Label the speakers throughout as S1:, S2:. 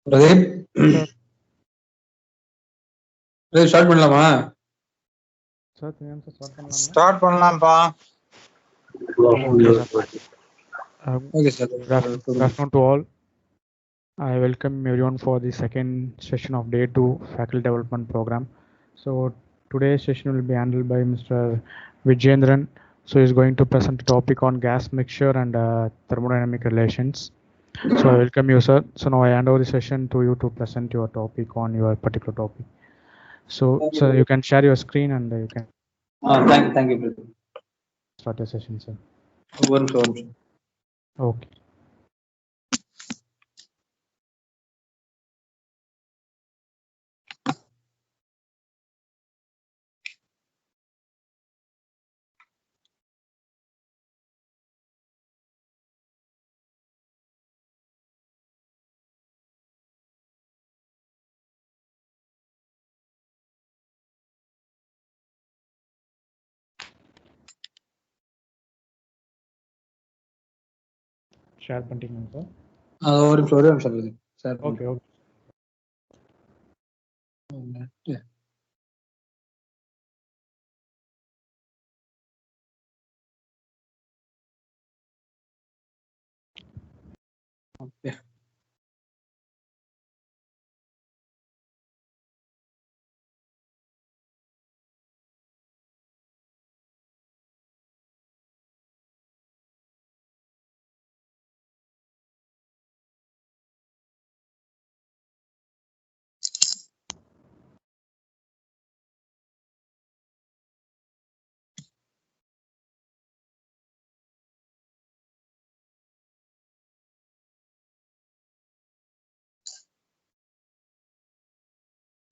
S1: Pradeep, Pradeep start பண்ணலாமா?
S2: Start பண்ணலாம்ப்பா.
S1: Okay, sir.
S3: Good afternoon to all. I welcome everyone for the second session of Day 2 Faculty Development Program. So today's session will be handled by Mr. Vijendran. So he's going to present a topic on gas mixture and thermodynamic relations. So I welcome you, sir. So now I hand over the session to you to present your topic on your particular topic. So sir, you can share your screen and you can
S1: Thank you, Pradeep.
S3: start the session, sir.
S1: One nimisam.
S3: Okay. Share பண்ணிட்டீங்களா sir?
S1: ஒரு நிமிஷம் Pradeep. Share
S3: Okay, okay.
S1: Okay.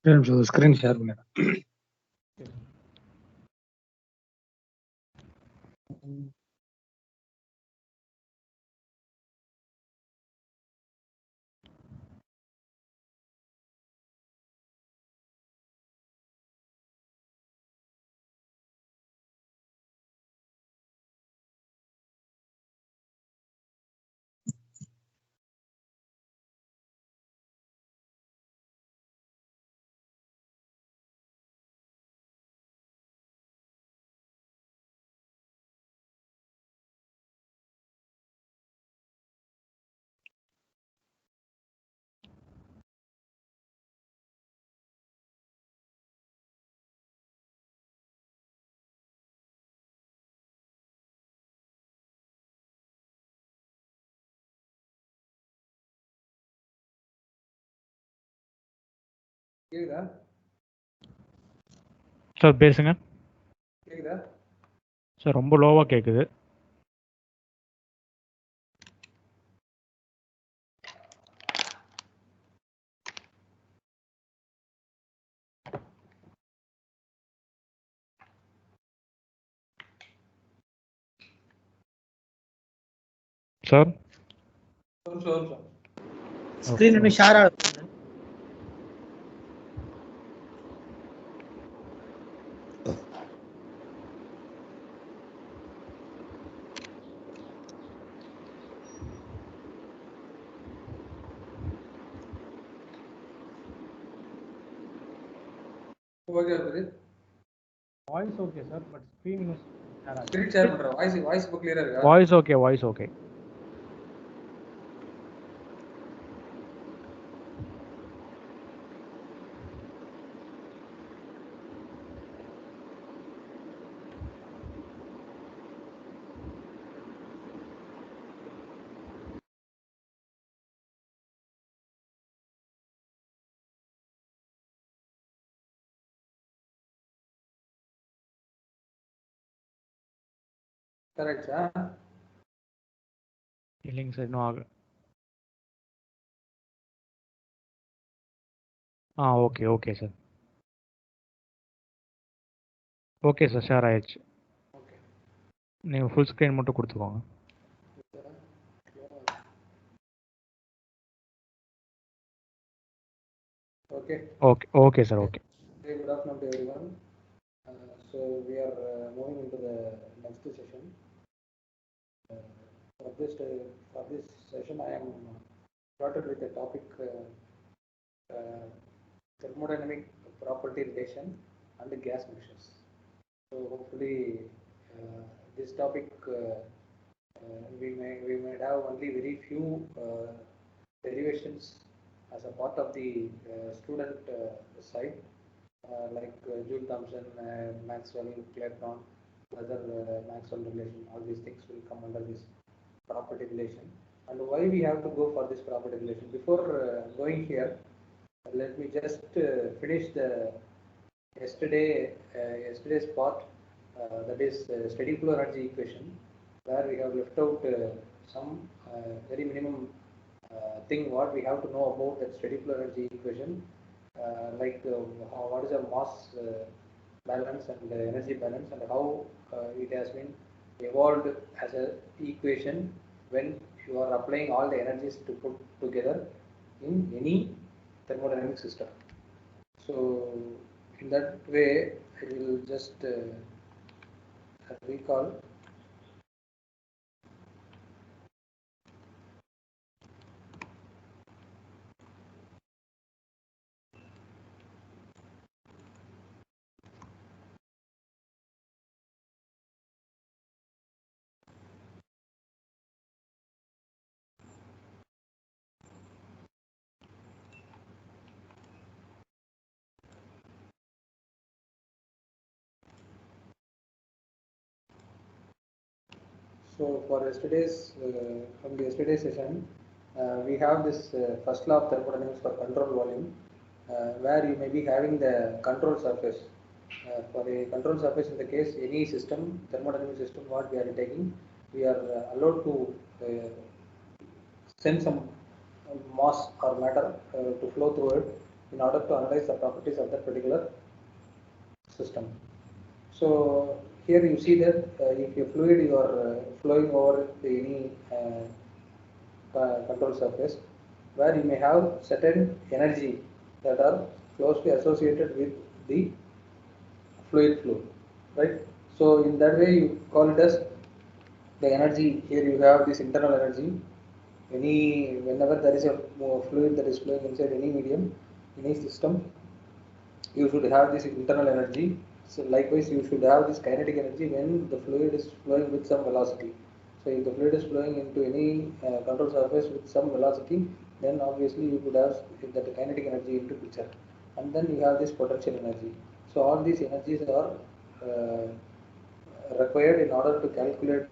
S1: ஒரு நிமிஷம் screen share பண்ணுங்க. கேக்குதா?
S3: Sir பேசுங்க.
S1: கேக்குதா?
S3: Sir ரொம்ப லோவா கேக்குது. சார்
S1: ஒரு நிமிஷம்.
S4: ஸ்கிரீன் இன்னும் ஷேர் ஆகுது.
S1: Okay Pradeep.
S3: Voice okay sir, but screen
S1: screen share பண்றேன். வாய்ஸ் இப்போ கிளியரா இருக்கா?
S3: Voice okay, voice okay.
S1: கரெக்ட்டா?
S3: இல்லைங்க சார், இன்னும் ஆகல. Okay okay sir. Okay sir, share ஆயிடுச்சு. நீங்கள் ஃபுல் ஸ்க்ரீன் மட்டும் கொடுத்துக்கோங்க.
S1: Okay.
S3: Okay okay sir, okay.
S1: Good afternoon to everyone. So we are moving into the next session. For this session, I am started with a topic thermodynamic property relation and the gas mixtures. So hopefully this topic we may have only very few derivations as a part of the student side, like Joule Thomson, Maxwell, Clapeyron, other Maxwell relation. All these things will come under this property relation. And why we have to go for this property relation? Before going here, let me just finish the yesterday's part, that is steady flow energy equation, where we have left out some very minimum thing what we have to know about that steady flow energy equation, like what is the mass balance and energy balance, and how it has been evolved as a equation when you are applying all the energies to put together in any thermodynamic system. So in that way, I will just recall. So for yesterday's from the yesterday's session, we have this first law of thermodynamics for control volume, where you may be having the control surface. For a control surface, in the case any system, thermodynamic system, what we are taking, we are allowed to send some mass or matter to flow through it in order to analyze the properties of that particular system. So here you see that if a fluid you are flowing over any control surface, where you may have certain energy that are closely associated with the fluid flow, right? So in that way you call it as the energy. Here you have this internal energy. Whenever there is a fluid that is flowing inside any medium, any system, you should have this internal energy. So likewise, you should have this kinetic energy when the fluid is flowing with some velocity. So if the fluid is flowing into any control surface with some velocity, then obviously you could have that kinetic energy into picture. And then you have this potential energy. So all these energies are required in order to calculate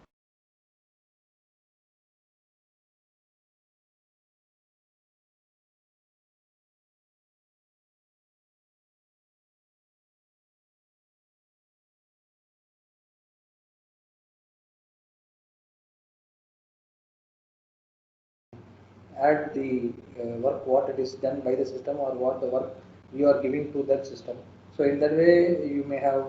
S1: add the work what it is done by the system or what the work you are giving to that system. So in that way you may have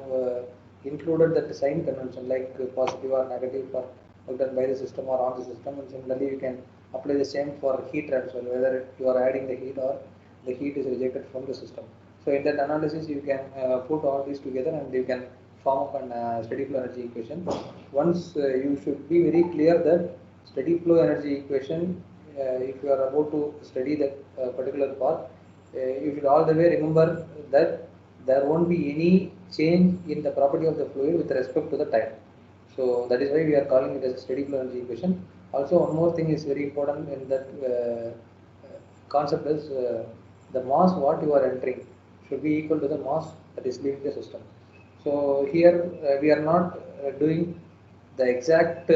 S1: included that sign convention like positive or negative for work done by the system or on the system, and similarly you can apply the same for heat transfer, whether you are adding the heat or the heat is rejected from the system. So in that analysis you can put all these together and you can form up an steady flow energy equation. Once you should be very clear that steady flow energy equation, if you are about to study that particular part, you should all the way remember that there won't be any change in the property of the fluid with respect to the time. So that is why we are calling it as a steady flow energy equation. Also, one more thing is very important in that concept is the mass what you are entering should be equal to the mass that is leaving the system. So here we are not doing the exact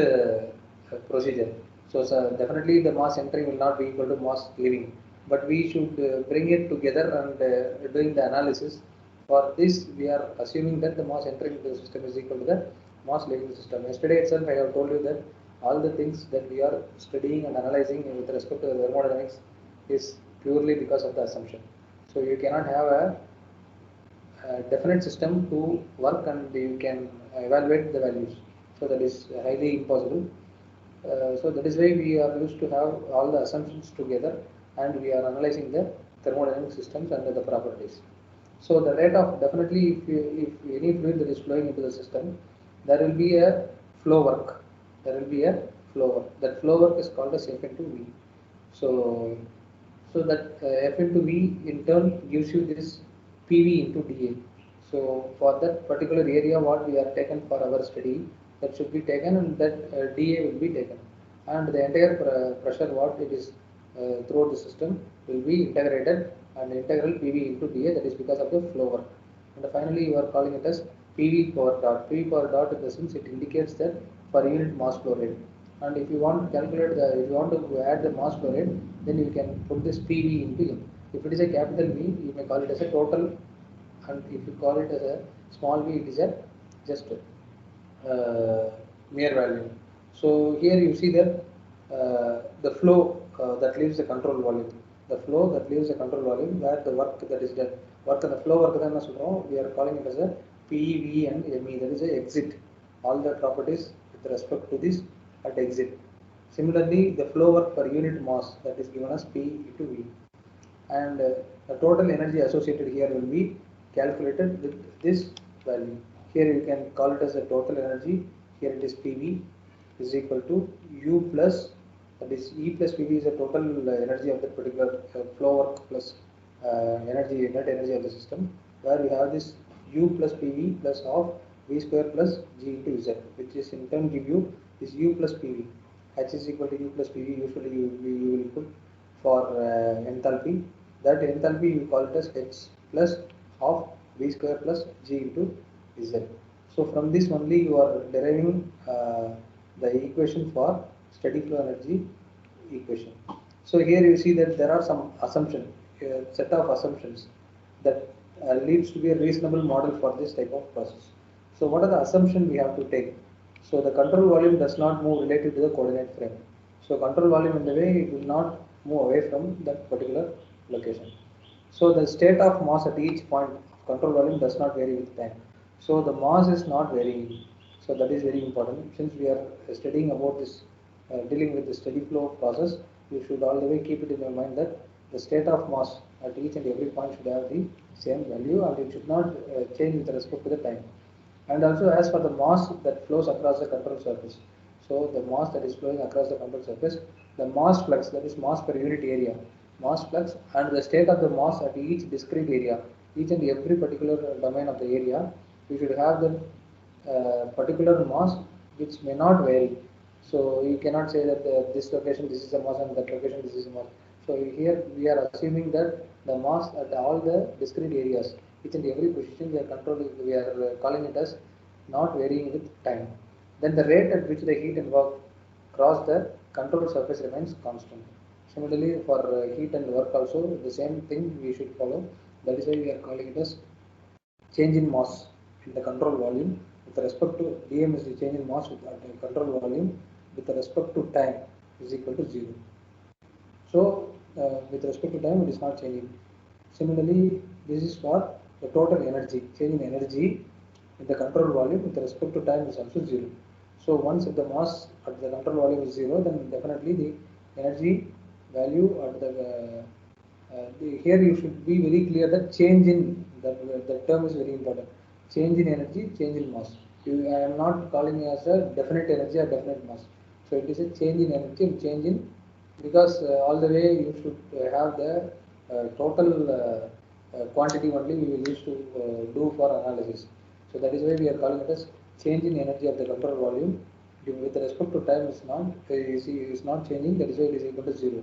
S1: procedure. So definitely the mass entering will not be equal to mass leaving, but we should bring it together and doing the analysis. For this, we are assuming that the mass entering into the system is equal to the mass leaving the system. Yesterday itself, I have told you that all the things that we are studying and analyzing with respect to the thermodynamics is purely because of the assumption. So you cannot have a definite system to work and you can evaluate the values. So that is highly impossible. So that is why we are used to have all the assumptions together and we are analyzing the thermodynamic systems and the properties. So the rate of definitely if any fluid that is flowing into the system, there will be a flow work. There will be a flow work. That flow work is called as F into V. So So that F into V in turn gives you this PV into dA. So for that particular area what we are taken for our study, that should be taken, and that dA will be taken, and the entire pressure what it is throughout the system will be integrated, and integral PV into dA, that is because of the flow work. And finally you are calling it as PV power dot. PV power dot in the sense it indicates that per unit mass flow rate. And if you want to calculate if you want to add the mass flow rate, then you can put this PV into M. If it is a capital V, you may call it as a total, and if you call it as a small v, it is a just mere value. So here you see that the flow that leaves the control volume, the flow that leaves the control volume, where the work that is done, work and the flow work then we are calling it as a PV and ME, that is a exit. All the properties with respect to this at exit. Similarly, the flow work per unit mass, that is given as P into V, and the total energy associated here will be calculated with this value. Here you can call it as a total energy. Here it is PV is equal to U plus, that is E plus PV is the total energy of the particular flow work plus energy, net energy of the system, where we have this U plus PV plus of V square plus G into Z, which is in turn give you this U plus PV. H is equal to U plus PV. Usually you will put for enthalpy. That enthalpy you call it as H plus of V square plus G into Z. So from this only you are deriving the equation for steady flow energy equation. So here you see that there are some assumptions, set of assumptions that leads to be a reasonable model for this type of process. So what are the assumptions we have to take? So the control volume does not move related to the coordinate frame. So control volume in the way it will not move away from that particular location. So the state of mass at each point of control volume does not vary with time. So the mass is not varying. So that is very important. Since we are studying about this, dealing with the steady flow process, you should all the way keep it in your mind that the state of mass at each and every point should have the same value, and it should not change with respect to the time. And also as for the mass that flows across the control surface, so the mass that is flowing across the control surface, the mass flux, that is mass per unit area, mass flux, and the state of the mass at each discrete area, each and every particular domain of the area, you should have the particular mass which may not vary. So you cannot say that this location this is the mass and that location this is the mass. So here we are assuming that the mass at all the discrete areas, each and every position we are controlling, we are calling it as not varying with time. Then the rate at which the heat and work cross the control surface remains constant. Similarly for heat and work also the same thing we should follow. That is why we are calling it as change in mass in the control volume with respect to dm is the change in mass with the control volume with respect to time is equal to 0. So with respect to time it is not changing. Similarly, this is for the total energy, change in energy in the control volume with respect to time is also 0. So once if the mass at the control volume is 0, then definitely the energy value at here you should be very clear that change in the term is very important. Change in energy, change in mass. I am not calling it as a definite energy or definite mass. So it is a change in energy and change in, because all the way you should have the total quantity only we will use to do for analysis. So that is why we are calling it as change in energy of the control volume with respect to time is not changing. That is why it is equal to 0.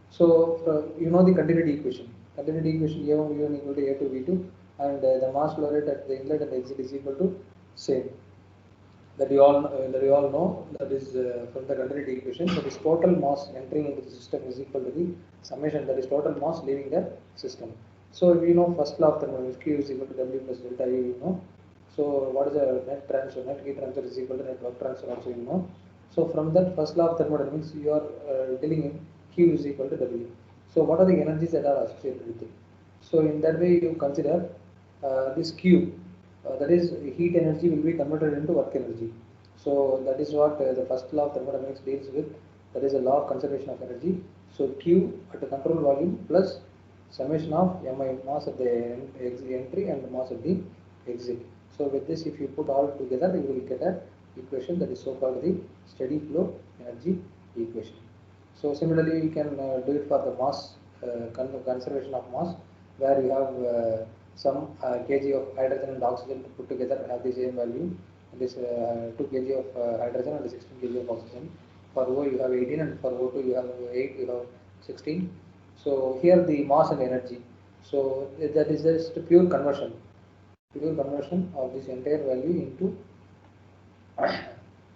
S1: So you know the continuity equation. Continuity equation A1 equal to A2 V2, and the mass flow rate at the inlet and exit is equal to same. That you all know, that is from the continuity equation. So this total mass entering into the system is equal to the summation, that is total mass leaving the system. So we know first law of thermodynamics, Q is equal to W plus delta U, you know. So what is the net transfer? Net heat transfer is equal to net work transfer also, you know. So from that first law of thermodynamics, you are dealing in Q is equal to W. So what are the energies that are associated with it? So in that way you consider this Q, that is heat energy will be converted into work energy. So that is what the first law of thermodynamics deals with. That is a law of conservation of energy. So Q at the control volume plus summation of Mi, mass at the entry and mass at the exit. So with this, if you put all together, you will get a equation that is so called the steady flow energy equation. So similarly, you can do it for the mass conservation of mass, where you have some kg of hydrogen and oxygen put together have the same value. This 2 kg of hydrogen and 16 kg of oxygen. For O you have 18, and for O2 you have 8, you have 16. So here the mass and energy. So that is just pure conversion of this entire value into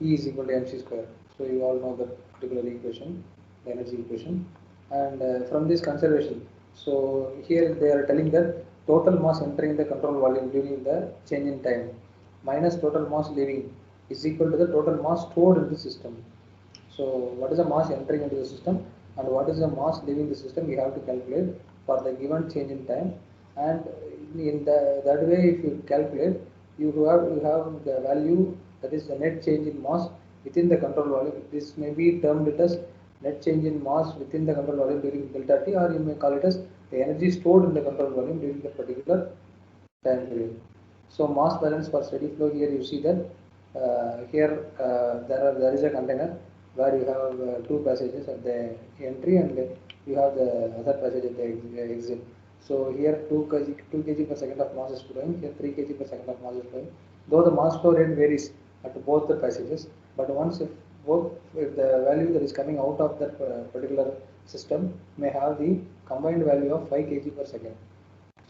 S1: E is equal to mc square. So you all know the particular equation, the energy equation. And from this conservation, so here they are telling that total mass entering the control volume during the change in time minus total mass leaving is equal to the total mass stored in the system. So what is the mass entering into the system and what is the mass leaving the system, we have to calculate for the given change in time. And in that way, if you calculate, you have the value, that is the net change in mass within the control volume. This may be termed it as net change in mass within the control volume during delta t, or you may call it as the energy stored in the control volume during the particular time period. So mass balance for steady flow, here you see that here there is a container where you have two passages at the entry and you have the other passage at the exit. So here 2 kg per second of mass is flowing, here 3 kg per second of mass is flowing. Though the mass flow rate varies at both the passages, but once if the value that is coming out of that particular system may have the combined value of 5 kg per second.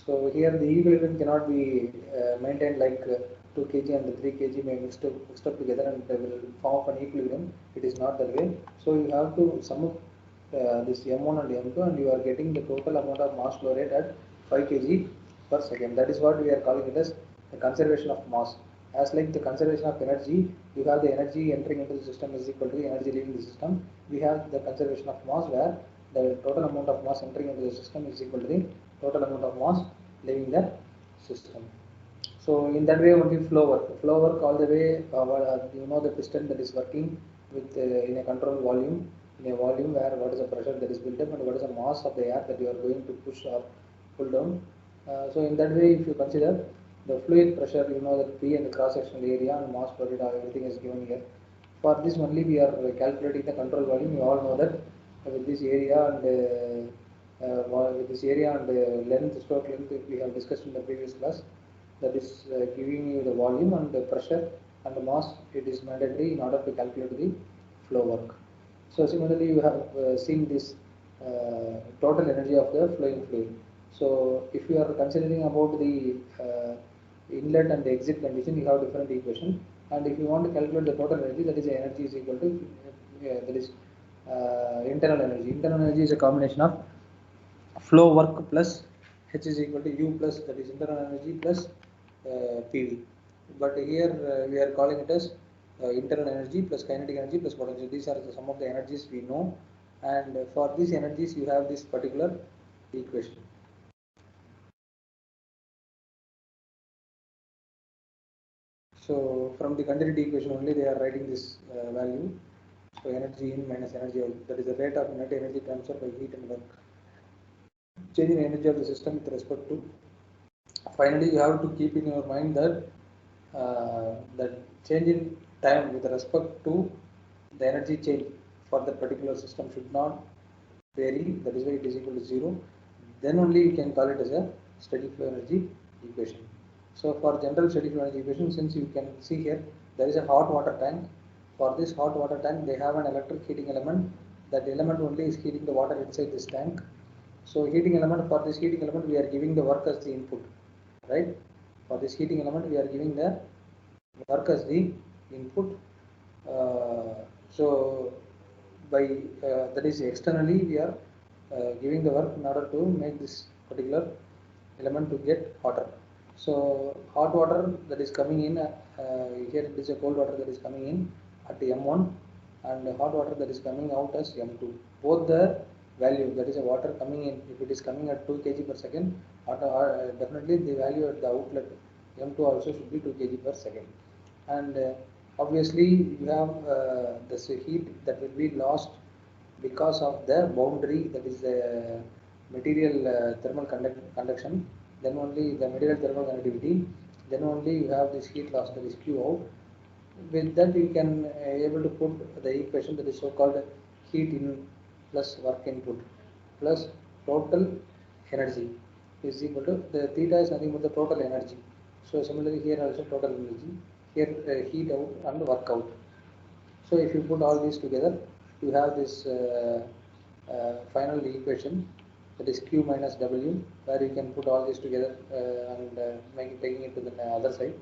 S1: So here the equilibrium cannot be maintained like 2 kg and 3 kg may mixed up together and they will form an equilibrium. It is not that way. So you have to sum up this M1 and M2 and you are getting the total amount of mass flow rate at 5 kg per second. That is what we are calling it as the conservation of mass. As like the conservation of energy, you have the energy entering into the system is equal to the energy leaving the system. We have the conservation of mass where the total amount of mass entering into the system is equal to the total amount of mass leaving the system. So in that way only flow work all the way, you know the piston that is working with in a control volume, in a volume where what is the pressure that is built up and what is the mass of the air that you are going to push or pull down. So in that way, if you consider the fluid pressure, you know that P and the cross sectional area and mass per liter, everything is given here. For this only we are calculating the control volume. You all know that with this area and length, stroke length, we have discussed in the previous class. That is giving you the volume and the pressure and the mass. It is mandatory in order to calculate the flow work. So similarly, you have seen this total energy of the flowing fluid. So if you are considering about the inlet and the exit condition, you have different equation. And if you want to calculate the total energy, that is the energy is equal to that is internal energy. Internal energy is a combination of flow work plus H is equal to U plus, that is internal energy plus PV. But here we are calling it as internal energy plus kinetic energy plus potential. These are some of the energies we know, and for these energies you have this particular equation. So from the continuity equation only they are writing this value. So energy in minus energy out, that is the rate of net energy transfer by heat and work. Change in energy of the system with respect to. Finally, you have to keep in your mind that that change in time with respect to the energy change for the particular system should not vary. That is why it is equal to 0. Then only you can call it as a steady flow energy equation. So for general steady flow energy equation, since you can see here, there is a hot water tank. For this hot water tank, they have an electric heating element. That element only is heating the water inside this tank. So heating element, for this heating element, we are giving the work as the input, right? For this heating element, we are giving the work as the input. So by that is externally we are giving the work in order to make this particular element to get hotter. So hot water that is coming in here, it is a cold water that is coming in at M1 and hot water that is coming out as M2. Both the value, that is a water coming in, if it is coming at 2 kg per second, definitely the value at the outlet M2 also should be 2 kg per second. And obviously you have this heat that will be lost because of the boundary, that is the material thermal conduction. Then only the material thermal conductivity, then only you have this heat loss, that is Q out. With that you can able to put the equation that is so called heat in plus work input plus total energy is equal to the theta is nothing but the total energy. So similarly here also total energy, here heat out and work out. So if you put all these together, you have this final equation, that is Q minus W, where you can put all this together and taking it to the other side.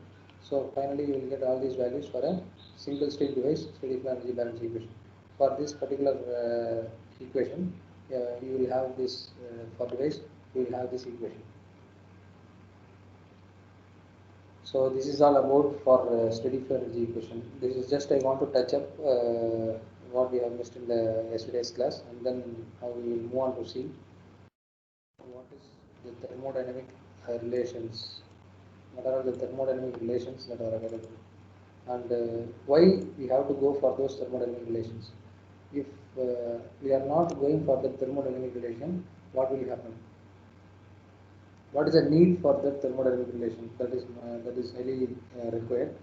S1: So finally you will get all these values for a single state device steady energy balance equation. For this particular equation, you will have this for device, you will have this equation. So this is all about for steady energy equation. This is just I want to touch up what we have missed in the yesterday's class, and then we will move on to see what is the thermodynamic relations. What are the thermodynamic relations that are available, and why we have to go for those thermodynamic relations. If we are not going for the thermodynamic relation, what will happen? What is the need for the thermodynamic relation? That is highly required.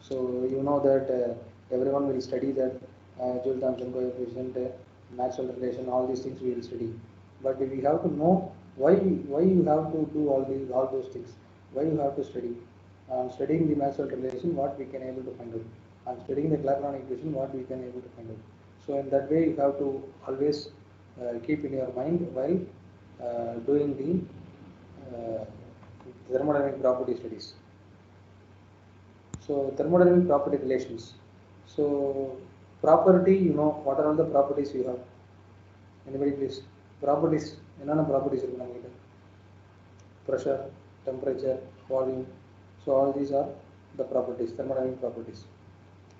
S1: So you know that everyone will study that Joule-Thomson coefficient, Maxwell relation, all these things we will study. But we have to know why you have to do all those things. Why you have to study? On studying the Maxwell relation, what we can able to find out. On studying the Clapeyron equation, what we can able to find out. So in that way, you have to always keep in your mind while doing the thermodynamic property studies. So thermodynamic property relations. So property, you know, what are all the properties you have? Anybody please? Properties. Enna properties irukku namukku? Pressure, temperature, volume. So all these are the properties, thermodynamic properties.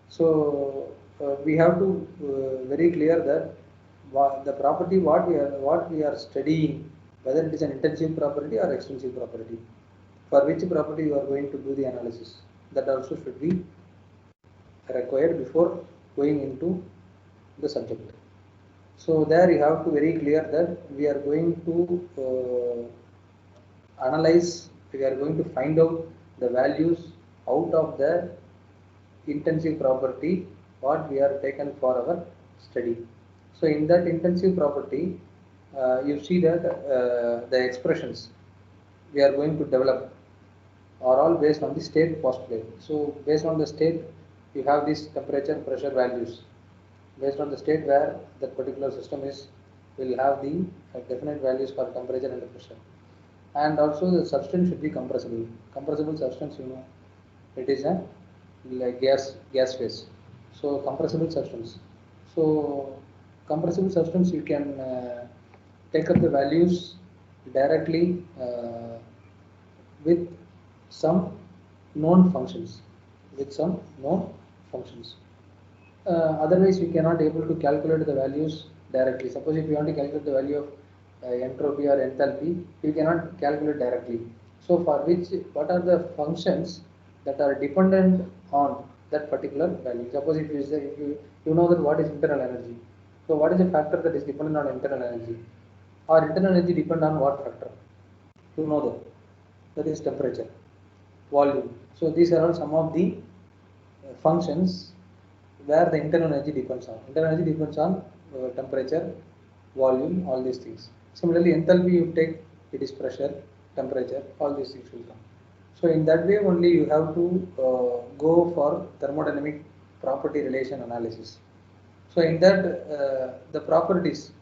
S1: So we have to very clear that the property what we are studying, whether it is an intensive property or extensive property, for which property you are going to do the analysis, that also should be required before going into the subject. So there you have to very clear that we are going to analyze, we are going to find out the values out of the intensive property what we are taken for our study. So in that intensive property, you see that the expressions we are going to develop are all based on the state postulate. So based on the state, you have these temperature, pressure values. Based on the state where that particular system is, will have the definite values for temperature and pressure. And also the substance should be compressible. Compressible substance, you know, it is a like gas phase. So compressible substance. So compressible substance, you can take up the values directly with some known functions. Otherwise, you cannot able to calculate the values directly. Suppose if you want to calculate the value of entropy or enthalpy, you cannot calculate directly. So for which, what are the functions that are dependent on that particular value? Suppose if you say, you know that what is internal energy. So what is a factor that is dependent on internal energy? Or internal energy depend on what factor? You know that. That is temperature, volume. So these are all some of the functions where the internal energy depends on. Internal energy depends on temperature, volume, all these things. Similarly, enthalpy you take, it is pressure, temperature, all these things will come. So in that way only you have to go for thermodynamic property relation analysis. So in that the properties,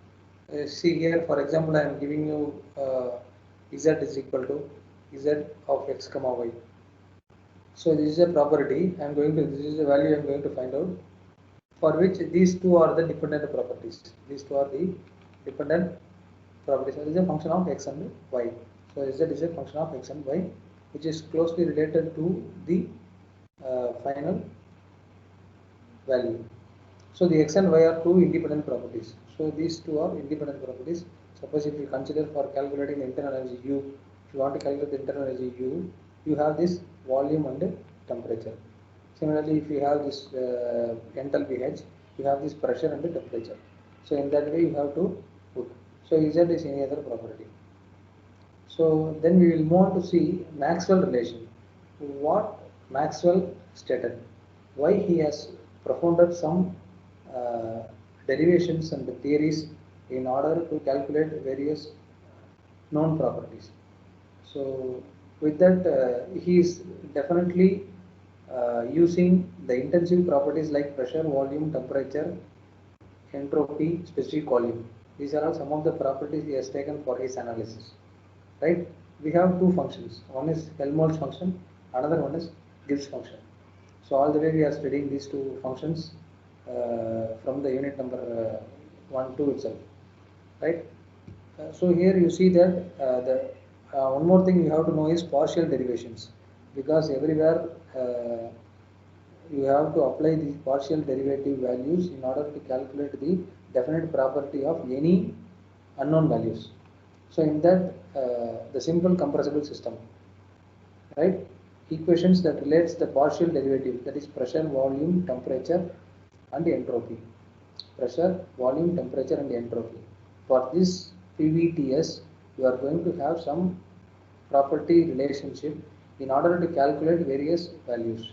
S1: see here for example I am giving you z is equal to z of x comma y. So this is a property I am going to, this is the value I am going to find out, for which these two are the dependent properties. These two are the dependent properties. It is a function of x and y. So z is a function of x and y, which is closely related to the final value. So the x and y are two independent properties. So these two are independent properties. Suppose if you consider for calculating the internal energy U, if you want to calculate the internal energy U, you have this volume and temperature. Similarly, if you have this enthalpy H, you have this pressure and temperature. So in that way you have to put. So Z is any other property. So then we will move on to see Maxwell relation. What Maxwell stated, why he has propounded some derivations and theories in order to calculate various known properties. So with that, he is definitely using the intensive properties like pressure, volume, temperature, entropy, specific volume. These are all some of the properties he has taken for his analysis. Right? We have two functions. One is Helmholtz function, another one is Gibbs function. So all the way we are studying these two functions from the unit number 1 2 itself. Right? So here you see that one more thing you have to know is partial derivations, because everywhere you have to apply these partial derivative values in order to calculate the definite property of any unknown values. So in that the simple compressible system, right, equations that relates the partial derivative, that is pressure, volume, temperature and entropy. Pressure, volume, temperature and entropy. For this PVTS, you are going to have some property relationship in order to calculate various values.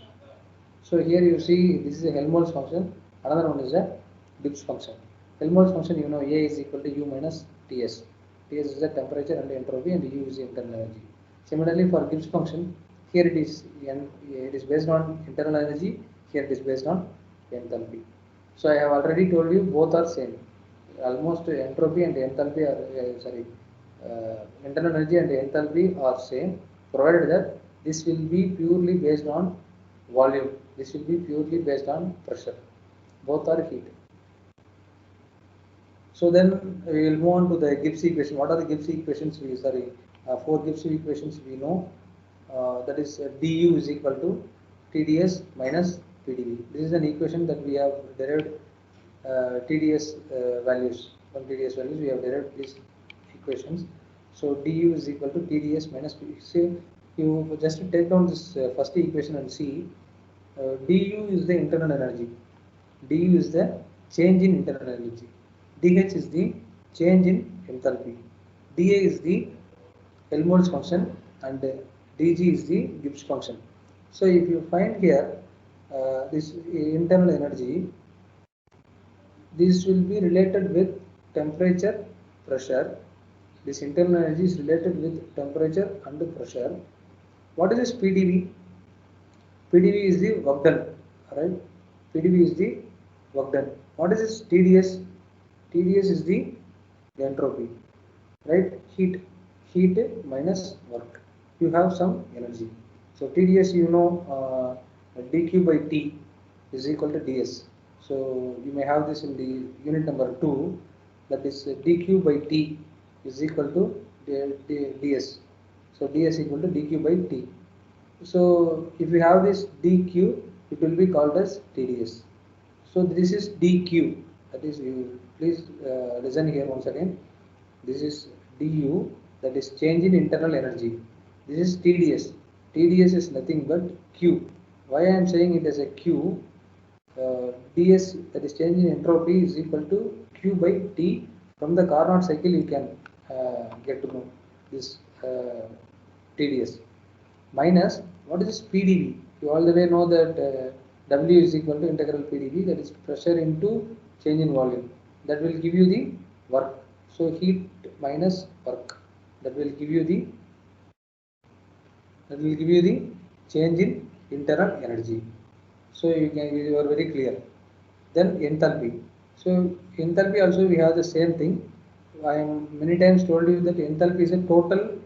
S1: So here you see this is a Helmholtz function, another one is a Gibbs function. Helmholtz function, you know, A is equal to U minus Ts. Ts is the temperature and entropy, and U is the internal energy. Similarly for Gibbs function, here it is based on internal energy, here it is based on enthalpy. So I have already told you both are same. Almost entropy and enthalpy are internal energy and enthalpy are same, provided that this will be purely based on volume. This will be purely based on pressure. Both are heat. So then we will move on to the Gibbs equation. What are the Gibbs equations? Four Gibbs equations we know. That is du is equal to TdS minus PdV. This is an equation that we have derived TdS values. From TdS values we have derived these equations. So du is equal to TdS minus PdV. So you just take down this first equation and see du is the internal energy. Du is the change in internal energy. dH is the change in enthalpy. dA is the Helmholtz function and dG is the Gibbs function. So if you find here this internal energy, this will be related with temperature, pressure. This internal energy is related with temperature and pressure. What is this PdV? PdV is the work done, right? PdV is the work done. What is this TdS? TdS is the entropy, right? Heat minus work. You have some energy. So TdS, you know, dq by T is equal to ds. So you may have this in the unit number 2, that is dq by T is equal to ds. So ds equal to dq by T. So if you have this dq, it will be called as TdS. So this is dq. That is, you please listen here once again. This is du, that is change in internal energy. This is TdS. TdS is nothing but Q. Why I am saying it as a Q? ds, that is change in entropy, is equal to Q by T. From the Carnot cycle you can get to know this TdS. Minus, what is this PdV? You all the way know that W is equal to integral PdV, that is pressure into change in volume. That will give you the work. So heat minus work, that will give you the change in internal energy. So you are very clear. Then enthalpy. So enthalpy also we have the same thing. I am many times told you that enthalpy is a total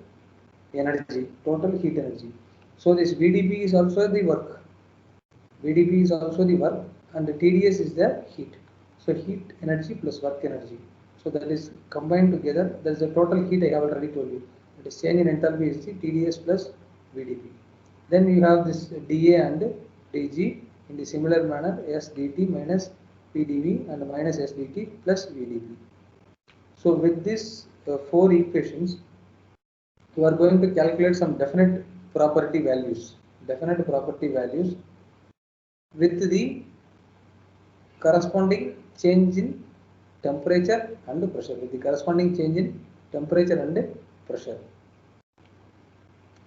S1: energy, total heat energy. So this VdP is also the work. VdP is also the work, and the TdS is the heat. So heat energy plus work energy. So that is combined together. That is the total heat I have already told you. That is change in enthalpy is the TdS plus VdP. Then you have this dA and dG in the similar manner, S dt minus PdV and minus S dt plus VdP. So with these four equations, you are going to calculate some definite property values with the corresponding change in temperature and pressure,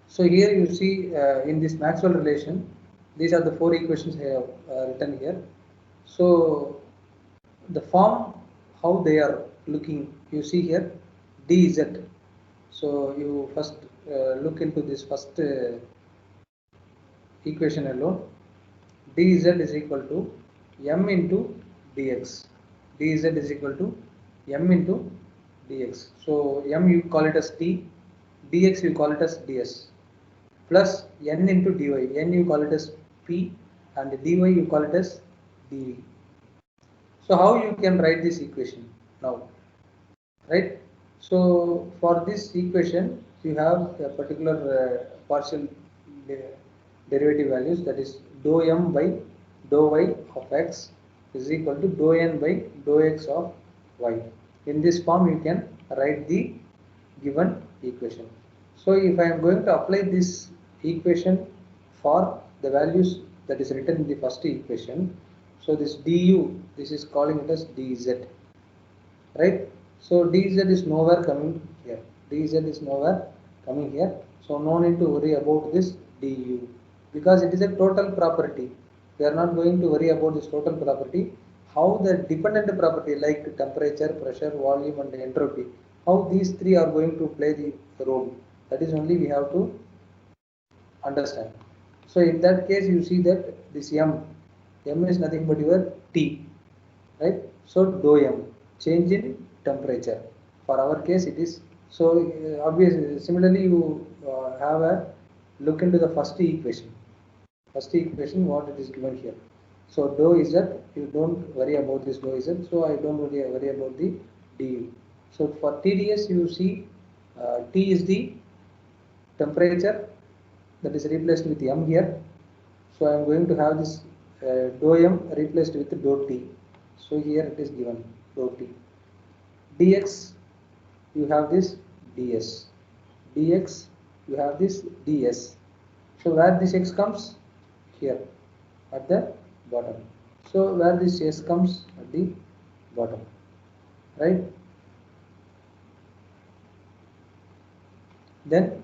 S1: So here you see in this Maxwell relation, these are the four equations I have written here. So the form, how they are looking, you see here, dz. So you first look into this first equation alone. Dz is equal to m into dx. Dz is equal to m into dx. So m you call it as t, dx you call it as ds, plus n into dy. N you call it as p, and dy you call it as dv. So how you can write this equation now, right? So for this equation you have a particular partial derivative values, that is dou m by dou y of x is equal to dou n by dou x of y. In this form you can write the given equation. So if I am going to apply this equation for the values that is written in the first equation, so this du, this is calling it as dz, right? So dz is nowhere coming here. Dz is nowhere coming here. So no need to worry about this du, because it is a total property. We are not going to worry about this total property. How the dependent property like temperature, pressure, volume and entropy, how these three are going to play the role, that is only we have to understand. So in that case you see that this m is nothing but your T, right? So dou m, change in temperature. For our case it is, so obviously similarly you have a look into the first equation. First equation what it is given here. So dou z, you don't worry about this dou z, so I don't worry about the du. So for TDS you see T is the temperature, that is replaced with m here. So I am going to have this dou m replaced with dou t. So here it is given dou t. Dx you have this ds. Dx you have this ds. So where this x comes? Here at the bottom. So where this s comes? At the bottom, right? Then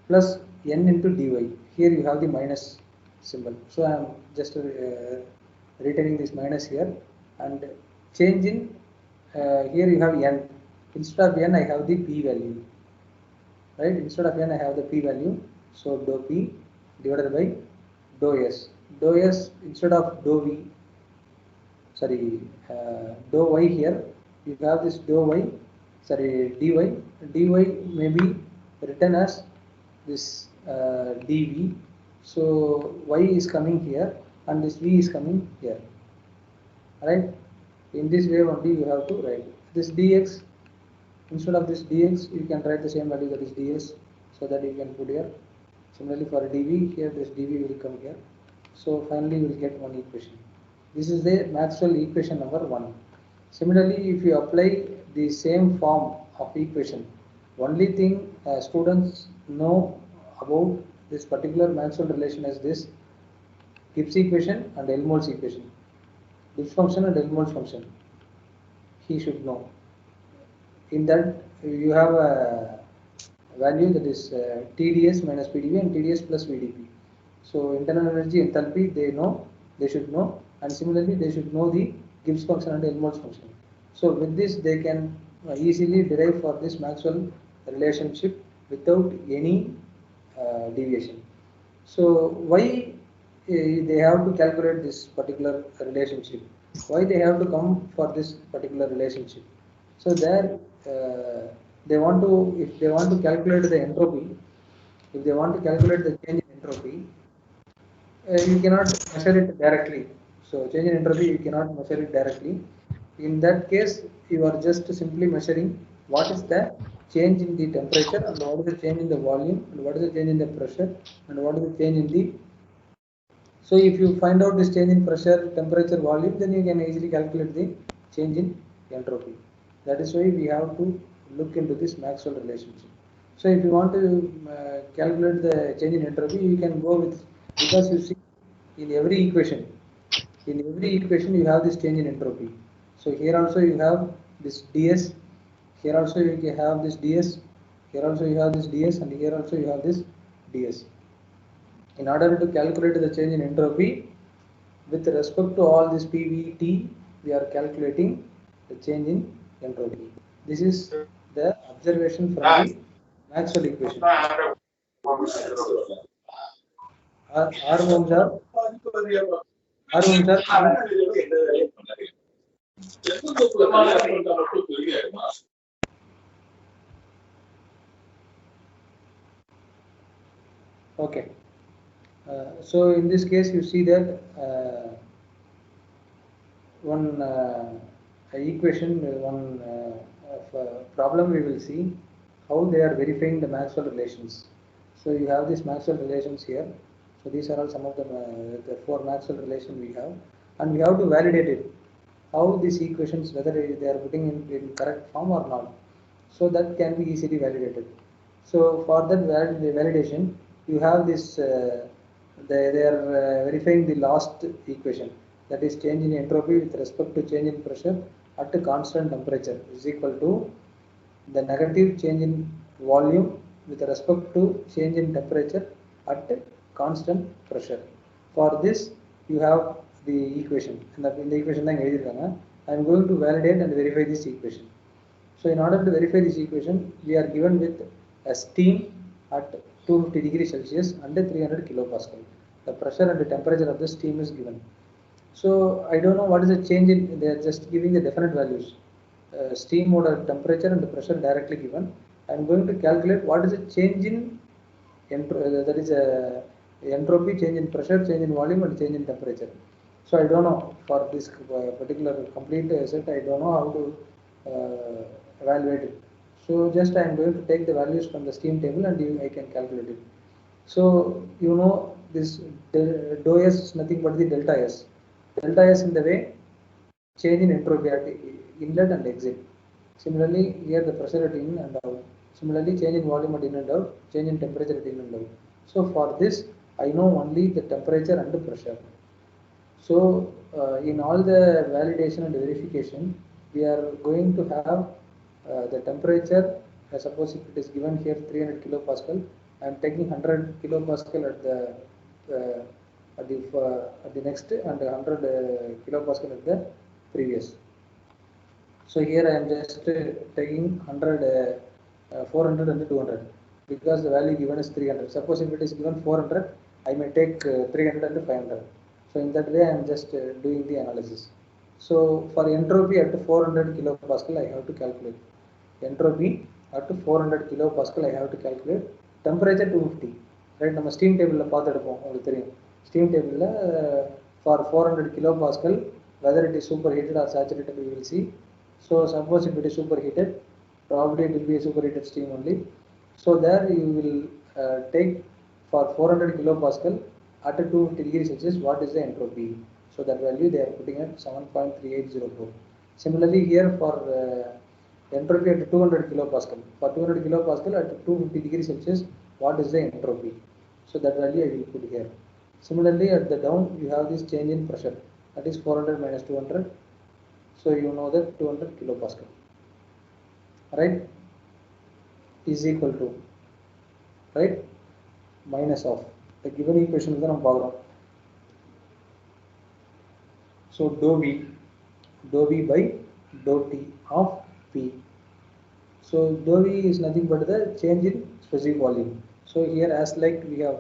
S1: plus n into dy. Here you have the minus symbol. So I am just retaining this minus here, and change in here you have n. Instead of n I have the p value, right? Instead of n I have the p value. So dou p divided by dou s. Dou s instead of dou v, sorry, dou y here you have this dou y, sorry, dy. Dy may be written as this dv. So y is coming here and this v is coming here, right? In this way only you have to write this dx. Instead of this dx you can write the same value, that is ds, so that you can put here. Similarly for dv, here this dv will come here. So finally you will get one equation. This is the Maxwell equation number 1. Similarly, if you apply the same form of equation, only thing students know about this particular Maxwell relation is this Gibbs equation and Helmholtz equation. Gibbs function and Helmholtz function, he should know. In that you have a value, that is TDS minus PdV and TDS plus VdP. So internal energy, enthalpy, they should know, and similarly they should know the Gibbs function and Helmholtz function. So with this they can easily derive for this Maxwell relationship without any deviation. So why they have to calculate this particular relationship? Why they have to come for this particular relationship? So there they want to, if they want to calculate the entropy, if they want to calculate the change in entropy, you cannot measure it directly. So change in entropy you cannot measure it directly. In that case you are just simply measuring what is the change in the temperature and what is the change in the volume and what is the change in the pressure and what is the change in the. So if you find out this change in pressure, temperature, volume, then you can easily calculate the change in entropy. That is why we have to look into this Maxwell relationship. So if you want to calculate the change in entropy, you can go with, because you see in every equation you have this change in entropy. So here also you have this ds, here also you have this ds, here also you have this ds, and here also you have this ds. In order to calculate the change in entropy with respect to all this PV, T, we are calculating the change in entropy. This is the observation from the Maxwell equation. R homes are okay. So in this case, you see that one equation, one problem we will see how they are verifying the Maxwell relations. So you have these Maxwell relations here. So these are all some of the four Maxwell relations we have, and we have to validate it. How these equations, whether they are putting in correct form or not. So that can be easily validated. So for that validation, you have this. They are verifying the last equation, that is change in entropy with respect to change in pressure at a constant temperature is equal to the negative change in volume with respect to change in temperature at constant pressure. For this, you have the equation. In the equation, I am going to validate and verify this equation. So in order to verify this equation, we are given with a steam at 250 degrees Celsius under 300 kilopascal. The pressure and the temperature of the steam is given. So I don't know what is the change in, they are just giving the definite values. Steam water temperature and the pressure directly given. I am going to calculate what is the change in that is a entropy, change in pressure, change in volume and change in temperature. So I don't know for this particular complete set, I don't know how to evaluate it. So just I am going to take the values from the steam table and I can calculate it. So you know this dou S is nothing but the delta S. Delta S in the way change in entropy at inlet and exit. Similarly, here the pressure at in and out. Similarly, change in volume at in and out, change in temperature at in and out. So for this, I know only the temperature and the pressure. So in all the validation and verification, we are going to have the temperature. Suppose if it is given here 300 kilopascal, I am taking 100 kilopascal at the next and 100 kilopascal at the previous. So here I am just taking 100, 400 and 200 because the value given is 300. Suppose if it is given 400, I may take 300 and 500. So in that way I am just doing the analysis. So for entropy at 400 kilopascal I have to calculate. Entropy at 400 kilopascal I have to calculate. Temperature 250. Right, நம்ம steam table பார்த்துடுப்போம் உங்களுக்கு தெரியும். Steam table for 400 kilopascal whether it is superheated or saturated we will see. So suppose if it is superheated, probably it will be a superheated steam only. So there you will take for 400 kilopascal at 250 degrees Celsius what is the entropy. So that value they are putting at 7.3804. Similarly here for entropy at 200 kilopascal. For 200 kilopascal at 250 degrees Celsius what is the entropy. So that value I will put here. Similarly at the down you have this change in pressure, that is 400 minus 200. So you know that 200 kilopascal, right, is equal to, right, minus of the given equation is the so dou V by dou T of P. So dou V is nothing but the change in specific volume. So here as like we have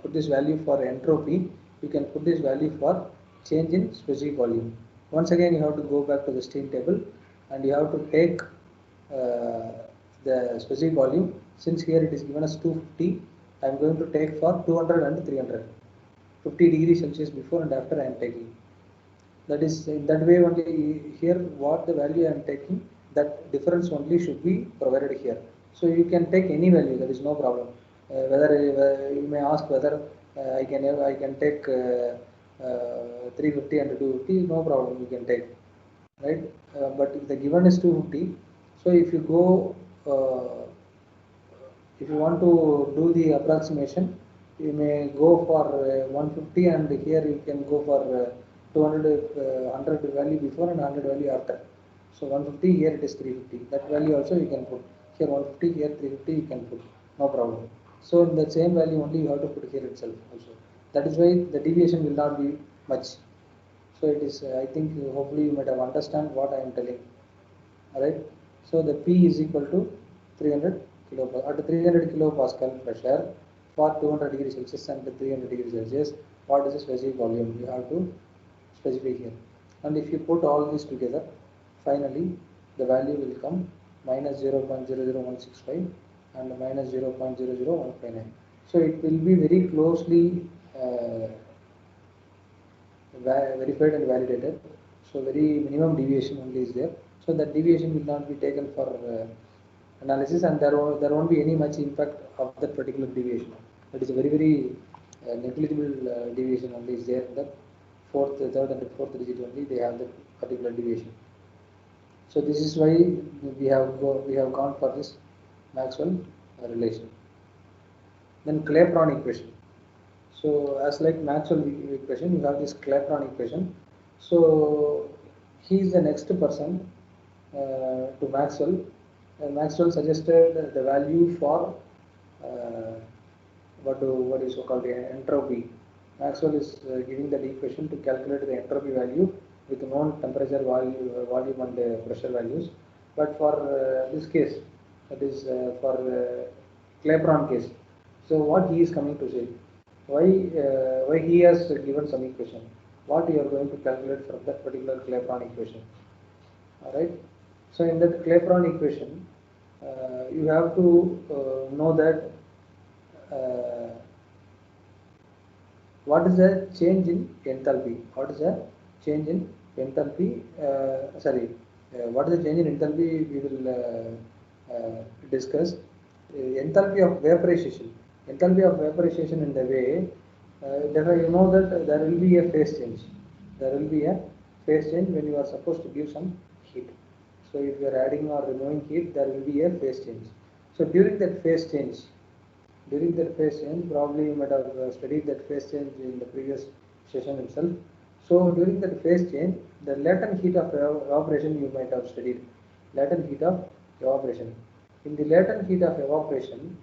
S1: put this value for entropy, you can put this value for change in specific volume. Once again you have to go back to the steam table and you have to take the specific volume. Since here it is given as 250, I am going to take for 200 and 300. 50 degrees Celsius before and after I am taking. That is in that way only here what the value I am taking, that difference only should be provided here. So you can take any value, that is no problem. Whether you may ask whether I can take 350 and 250, no problem, you can take, right? But if the given is 250, so if you go if you want to do the approximation, you may go for 150 and here you can go for 200 100 value before and 100 value after. So 150, here it is 350. That value also you can put. Here 150, here 350 you can put. No problem. So in the same value only you have to put here itself also. That is why the deviation will not be much. So it is, I think hopefully you might have understand what I am telling. Alright. So the P is equal to 300 kilopascal. At 300 kilopascal pressure for 200 degrees Celsius and 300 degrees Celsius, what is the specific volume? You have to specify here. And if you put all these together, finally the value will come minus 0.00165 and minus 0.00159. So it will be very closely verified and validated. So very minimum deviation only is there. So that deviation will not be taken for analysis, and there won't be any much impact of that particular deviation. That is a very negligible deviation only is there in the third and fourth digit only. They have that particular deviation. So this is why we have gone for this Maxwell relation. Then Clapeyron equation. So as like Maxwell equation, you have this Clapeyron equation. So he is the next person to Maxwell. Maxwell suggested the value for what is so called entropy. Maxwell is giving that equation to calculate the entropy value with known temperature, volume and pressure values. But for this case, that is for Clapeyron case. So what he is coming to say, why he has given some equation, what you are going to calculate from that particular Clapeyron equation. All right. So in that Clapeyron equation, you have to know that what is the change in enthalpy? What is the change in enthalpy? What is the change in enthalpy? We will discuss. Enthalpy of vaporization. Enthalpy of vaporization in the way, you know that there will be a phase change. There will be a phase change when you are supposed to give some heat. So if you are adding or removing heat, there will be a phase change. So during that phase change, probably you might have studied that phase change in the previous session itself. So during that phase change, the latent heat of evaporation you might have studied. Latent heat of evaporation. In the latent heat of evaporation,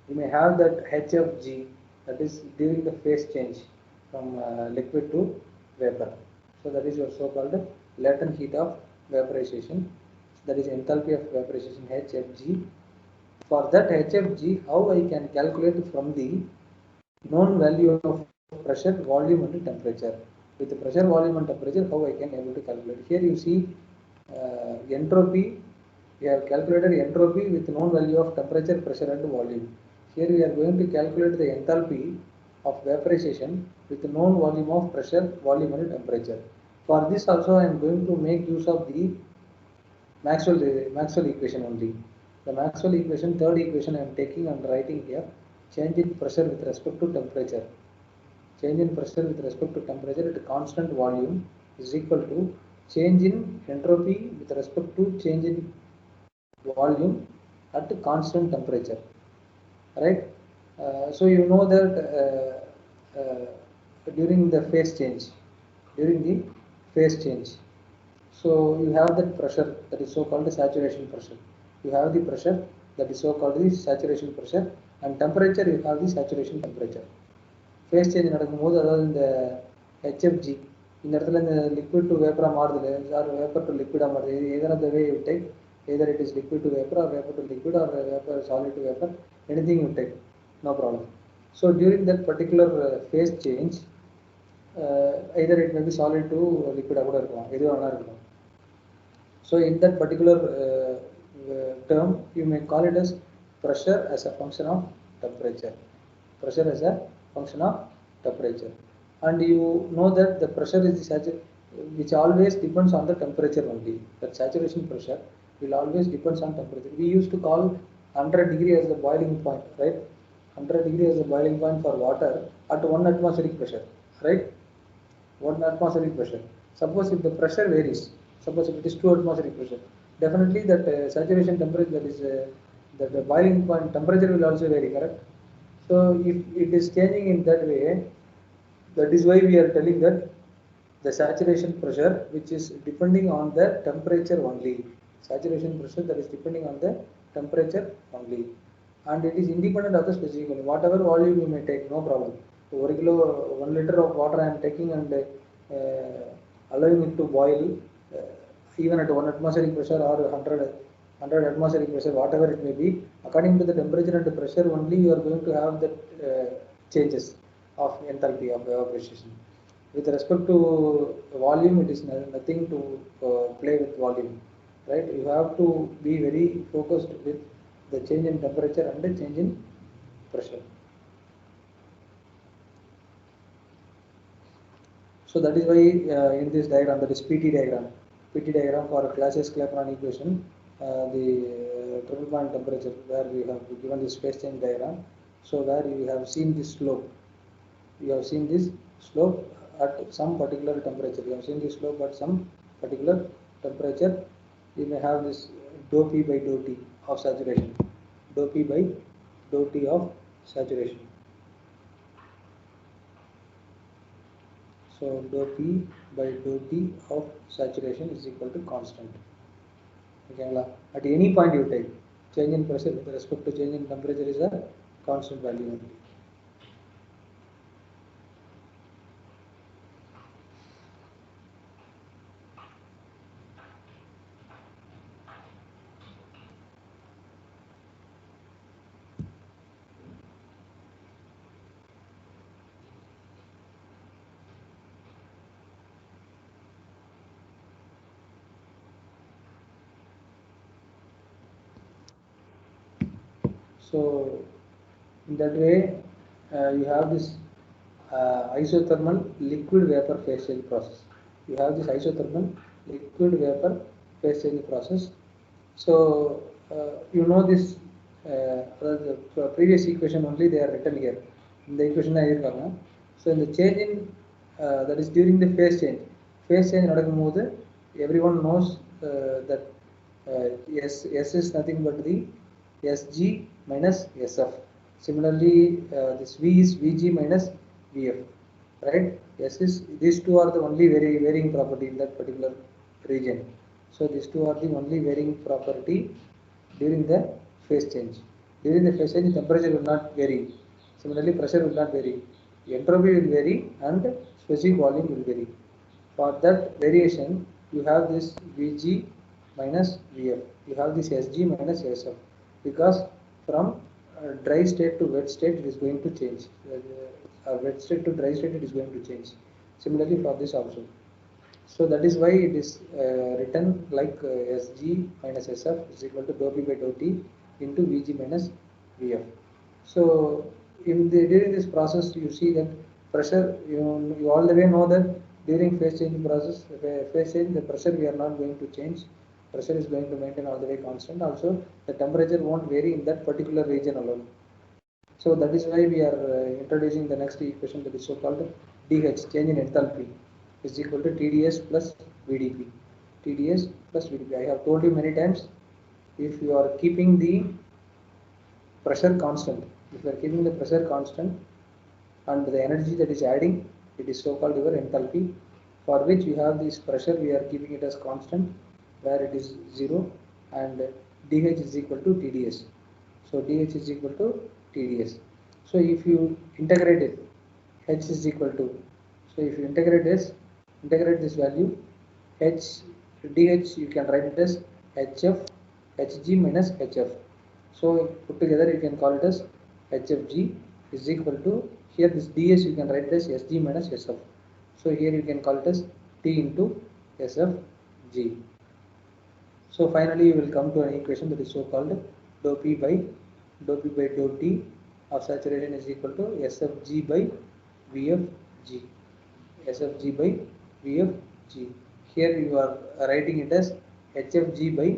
S1: you may have that HFG, that is during the phase change from liquid to vapor. So that is your so-called latent heat of vaporization. That is enthalpy of vaporization, HFG. For that HFG, how I can calculate from the known value of pressure, volume and temperature. With the pressure, volume and temperature, how I can able to calculate. Here you see entropy. We have calculated entropy with known value of temperature, pressure and volume. Here we are going to calculate the enthalpy of vaporization with the known volume of pressure, volume and temperature. For this also I am going to make use of the Maxwell equation only. The Maxwell equation, third equation I am taking and writing here. Change in pressure with respect to temperature. Change in pressure with respect to temperature at constant volume is equal to change in entropy with respect to change in volume at constant temperature. Right? So you know that during the phase change, so you have that pressure that is so called the saturation pressure. You have the pressure that is so called the saturation pressure, and temperature you have the saturation temperature. Phase change நடக்கும்போது அதாவது இந்த HFG இந்த இடத்துல இந்த liquid to vapor மாறுது or vapor to liquid மாறுது. Either of the way you take, either it is liquid to vapor or vapor to liquid or vapor solid to vapor, anything you take, no problem. So during that particular phase change, either it may be solid to liquid கூட இருக்கலாம், எது வேணா இருக்கலாம். So in that particular term, you may call it as pressure as a function of temperature. Pressure as a function of temperature. And you know that the pressure is the saturation, which always depends on the temperature only. That saturation pressure will always depends on temperature. We used to call 100 degree as the boiling point, right? 100 degree as the boiling point for water at 1 atmospheric pressure, right? 1 atmospheric pressure. Suppose if the pressure varies, suppose if it is 2 atmospheric pressure, definitely that saturation temperature, that is that the boiling point temperature will also vary, correct? So if it is changing in that way, that is why we are telling that the saturation pressure, which is depending on the temperature only, saturation pressure that is depending on the temperature only, and it is independent of the specific volume. Whatever volume you may take, no problem. So 1 liter of water I am taking and allowing it to boil, even at 1 atmospheric pressure or 100 atmospheric pressure, whatever it may be, according to the temperature and the pressure only you are going to have the changes of enthalpy of evaporation. With respect to volume, it is nothing to play with volume, right? You have to be very focused with the change in temperature and the change in pressure. So that is why in this diagram, that is PT diagram for a Clausius Clapeyron equation, the triple point temperature, where we have given this phase change diagram. So where you have seen this slope, you have seen this slope at some particular temperature. You have seen this slope at some particular temperature. You may have this dou P by dou T of saturation, dou P by dou T of saturation. So dou P by dou T of saturation is equal to constant. Okay, at any point you take, change in pressure with respect to change in temperature is a constant value only. So in that way, you have this isothermal liquid vapor phase change process. You have this isothermal liquid vapor phase change process. So you know this the previous equation only they are written here. In the equation so in the change in that is during the phase change நடக்கும்போது everyone knows that S is nothing but the Sg minus Sf. Similarly, this V is Vg minus Vf, right? These two are the only varying property in that particular region. So these two are the only varying property during the phase change. During the phase change, temperature will not vary. Similarly, pressure will not vary. Entropy will vary and specific volume will vary. For that variation, you have this Vg minus Vf. You have this Sg minus Sf, because from dry state to wet state it is going to change. Wet state to dry state it is going to change. Similarly for this also. So that is why it is written like Sg minus Sf is equal to dou P by dou T into Vg minus Vf. So during this process you see that pressure, you all the way know that during phase change process, phase change, the pressure we are not going to change. Pressure is going to maintain all the way constant. Also, the temperature won't vary in that particular region alone. So that is why we are introducing the next equation, that is so called DH, change in enthalpy, is equal to TdS plus VdP. TdS plus VdP. I have told you many times, if you are keeping the pressure constant, and the energy that is adding, it is so called your enthalpy, for which you have this pressure, we are keeping it as constant, where it is 0, and dH is equal to TdS. So dH is equal to TdS. So if you integrate it, H is equal to, so if you integrate this value, dH you can write it as Hg minus Hf. So put together you can call it as Hfg is equal to, here this ds you can write it as Sg minus Sf. So here you can call it as T into Sfg. So finally you will come to an equation that is so called dou P by dou T of saturation is equal to Sfg by Vfg. Sfg by Vfg. Here you are writing it as Hfg by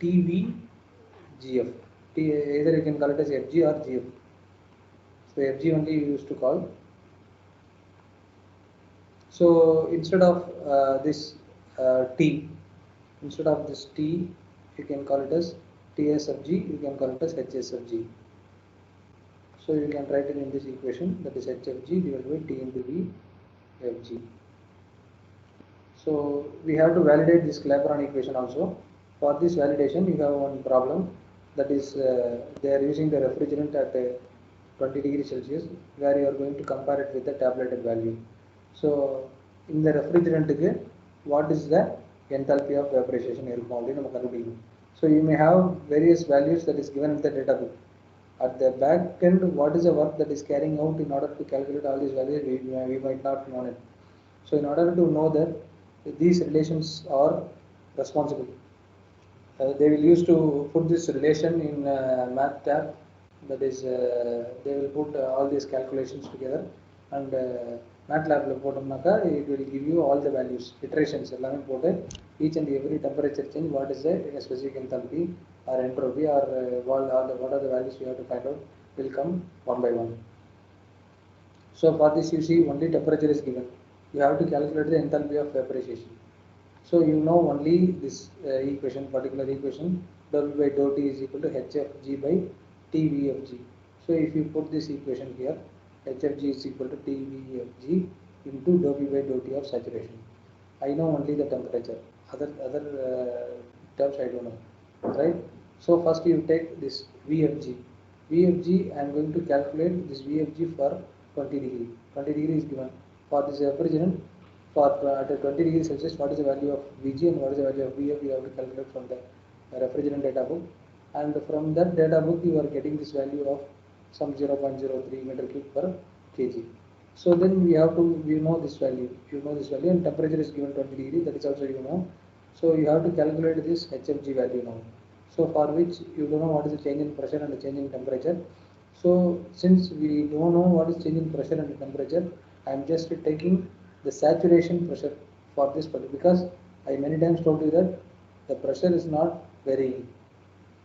S1: TVGF. Either you can call it as Fg or Gf. So Fg only you used to call. So instead of this T, you can call it as Ts of G, you can call it as Hs of G. So you can write it in this equation, that is H of G divided by T into V Fg. So we have to validate this Clapeyron equation also. For this validation, you have one problem, that is they are using the refrigerant at 20 degrees Celsius, where you are going to compare it with the tabulated value. So in the refrigerant what is the enthalpy of vaporization இருக்கும் அப்படின்னு நம்ம கண்டுபிடிக்கணும். So you may have various values that is given in the data book. At the back end, what is the work that is carrying out in order to calculate all these values, we might not know it. So in order to know that these relations are responsible, they will use to put this relation in math tab. That is, they will put all these calculations together, and MATLAB போட்டோம்னாக்கா it will give you all the values, iterations எல்லாமே போட்டு each and every temperature change, what is the specific enthalpy or entropy or what are the values you have to find out, will come one by one. So for this you see only temperature is given. You have to calculate the enthalpy of vaporization. So you know only this equation, particular equation, W by dou T is equal to HFG by TVFG. So if you put this equation here, HFG is equal to TVFG into dou P by dou T of saturation. I know only the temperature. Other terms I don't know, right? So first you take this VFG. VFG I am going to calculate this VFG for 20 degree. 20 degree is given. For this refrigerant, for at 20 degrees Celsius, what is the value of VG and what is the value of VF, you have to calculate from the refrigerant data book. And from that data book, you are getting this value of some 0.03 meter cube per kg. So then we have to, know this value, and temperature is given 20 degree, that is also you know. So you have to calculate this HFG value now. So for which you don't know what is the change in pressure and the change in temperature. So since we don't know what is change in pressure and temperature, I am just taking the saturation pressure for this particular, because I many times told you that the pressure is not varying,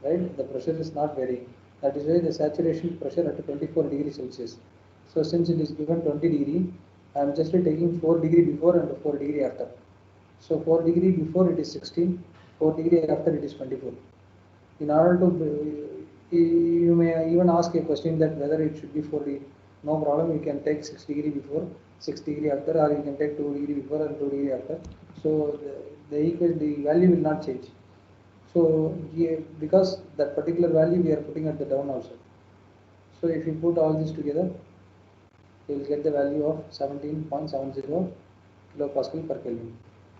S1: right? The pressure is not varying. That is why the saturation pressure at 24 degrees Celsius. So since it is given 20 degree, I am just taking 4 degree before and 4 degree after. So 4 degree before it is 16, 4 degree after it is 24. In order to, you may even ask a question that whether it should be 4 degree. No problem, you can take 6 degree before, 6 degree after, or you can take 2 degree before and 2 degree after. So the value will not change. So because that particular value we are putting at the down also. So if you put all this together, you will get the value of 17.70 kilopascal per Kelvin.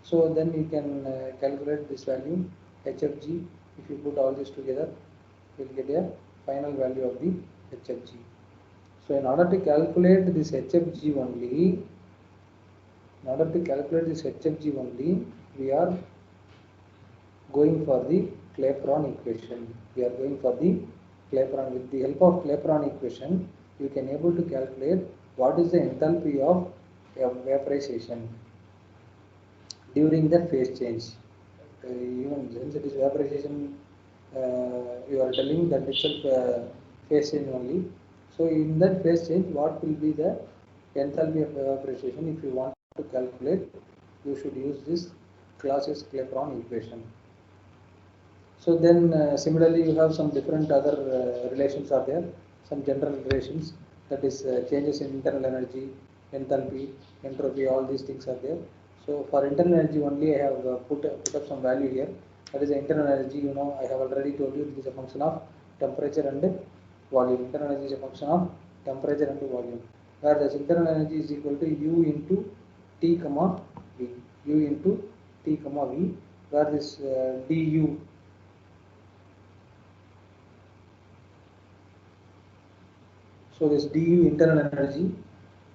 S1: So then you can calculate this value HFG. If you put all this together, you will get a final value of the HFG. So in order to calculate this HFG only, we are going for the Clapeyron equation. With the help of Clapeyron equation, you can able to calculate what is the enthalpy of vaporization during the phase change. Even since it is vaporization, you are telling that itself phase change only. So in that phase change, what will be the enthalpy of vaporization? If you want to calculate, you should use this Clausius Clapeyron equation. So then similarly you have some different other relations are there, some general relations, that is changes in internal energy, enthalpy, entropy, all these things are there. So for internal energy only I have put up some value here. That is the internal energy, you know, I have already told you it is a function of temperature and volume. Internal energy is a function of temperature and volume, where this internal energy is equal to U into T comma V, where this du. So this du internal energy,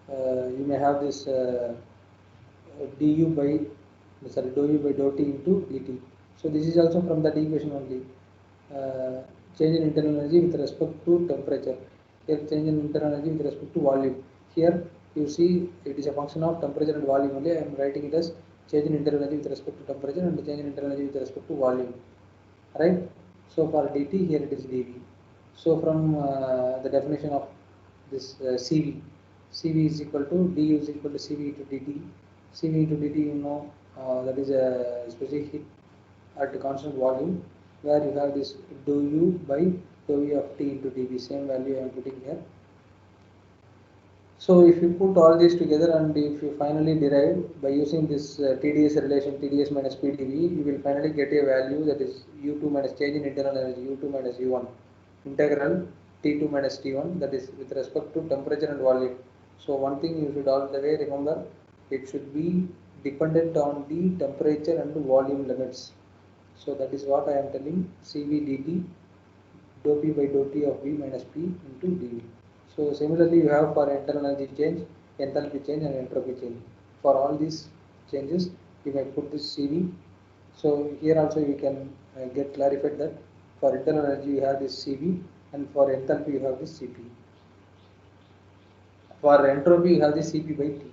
S1: you may have this dou u by dou T into dt. So this is also from that equation only. Change in internal energy with respect to temperature. Here change in internal energy with respect to volume. Here you see it is a function of temperature and volume only. I am writing it as change in internal energy with respect to temperature and change in internal energy with respect to volume. Right? So for dt, here it is dv. So from the definition of this CV is equal to du is equal to CV into dt. CV into dt, you know, that is a specific heat at constant volume, where you have this dou u by dou v of T into dv, same value I am putting here. So if you put all these together and if you finally derive by using this TDS relation, TDS minus PdV, you will finally get a value that is U2 minus change in internal energy, U2 minus U1, integral T2 minus T1, that is with respect to temperature and volume. So one thing you should all the way remember, it should be dependent on the temperature and volume limits. So that is what I am telling, Cv dt dou P by dou T of V minus P into dV. So similarly you have for internal energy change, enthalpy change and entropy change. For all these changes you may put this Cv. So here also you can get clarified that for internal energy you have this Cv and for enthalpy you have this Cp. For entropy you have this Cp by T.